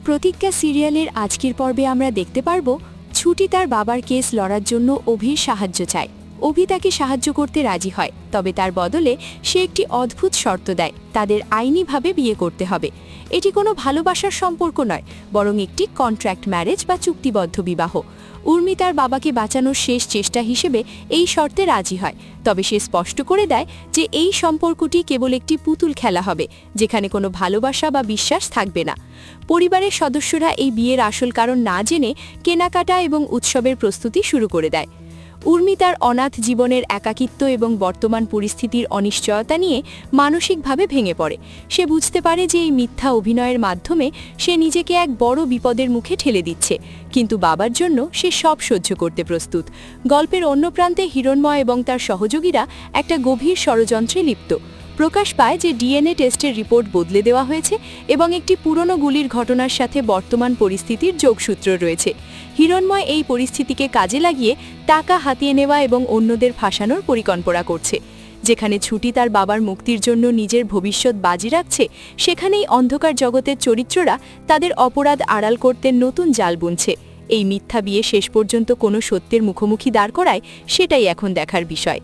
প্রতিজ্ঞা সিরিয়ালের আজকের পর্বে আমরা দেখতে পারব ছুটি তার বাবার কেস লড়ার জন্য অভির সাহায্য চায়। অভি তাকে সাহায্য করতে রাজি হয়, তবে তার বদলে সে একটি অদ্ভুত শর্ত দেয়, তাদের আইনিভাবে বিয়ে করতে হবে। এটি কোনো ভালোবাসার সম্পর্ক নয়, বরং একটি কন্ট্রাক্ট ম্যারেজ বা চুক্তিবদ্ধ বিবাহ। উর্মি তার বাবাকে বাঁচানোর শেষ চেষ্টা হিসেবে এই শর্তে রাজি হয়, তবে সে স্পষ্ট করে দেয় যে এই সম্পর্কটি কেবল একটি পুতুল খেলা হবে, যেখানে কোনো ভালোবাসা বা বিশ্বাস থাকবে না। পরিবারের সদস্যরা এই বিয়ের আসল কারণ না জেনে কেনাকাটা এবং উৎসবের প্রস্তুতি শুরু করে দেয়। উর্মি তার অনাথ জীবনের একাকিত্ব এবং বর্তমান পরিস্থিতির অনিশ্চয়তা নিয়ে মানসিকভাবে ভেঙে পড়ে। সে বুঝতে পারে যে এই মিথ্যা অভিনয়ের মাধ্যমে সে নিজেকে এক বড় বিপদের মুখে ঠেলে দিচ্ছে, কিন্তু বাবার জন্য সে সব সহ্য করতে প্রস্তুত। গল্পের অন্য প্রান্তে হিরণময় এবং তার সহযোগীরা একটা গভীর ষড়যন্ত্রে লিপ্ত। প্রকাশ পায় যে ডিএনএ টেস্টের রিপোর্ট বদলে দেওয়া হয়েছে এবং একটি পুরনো গুলির ঘটনার সাথে বর্তমান পরিস্থিতির যোগসূত্র রয়েছে। হিরণময় এই পরিস্থিতিকে কাজে লাগিয়ে টাকা হাতিয়ে নেওয়া এবং অন্যদের ফাঁসানোর পরিকল্পনা করছে। যেখানে ছুটি তার বাবার মুক্তির জন্য নিজের ভবিষ্যৎ বাজি রাখছে, সেখানেই অন্ধকার জগতের চরিত্ররা তাদের অপরাধ আড়াল করতে নতুন জাল বুনছে। এই মিথ্যা বিয়ে শেষ পর্যন্ত কোনো সত্যের মুখোমুখি দাঁড় করায়, সেটাই এখন দেখার বিষয়।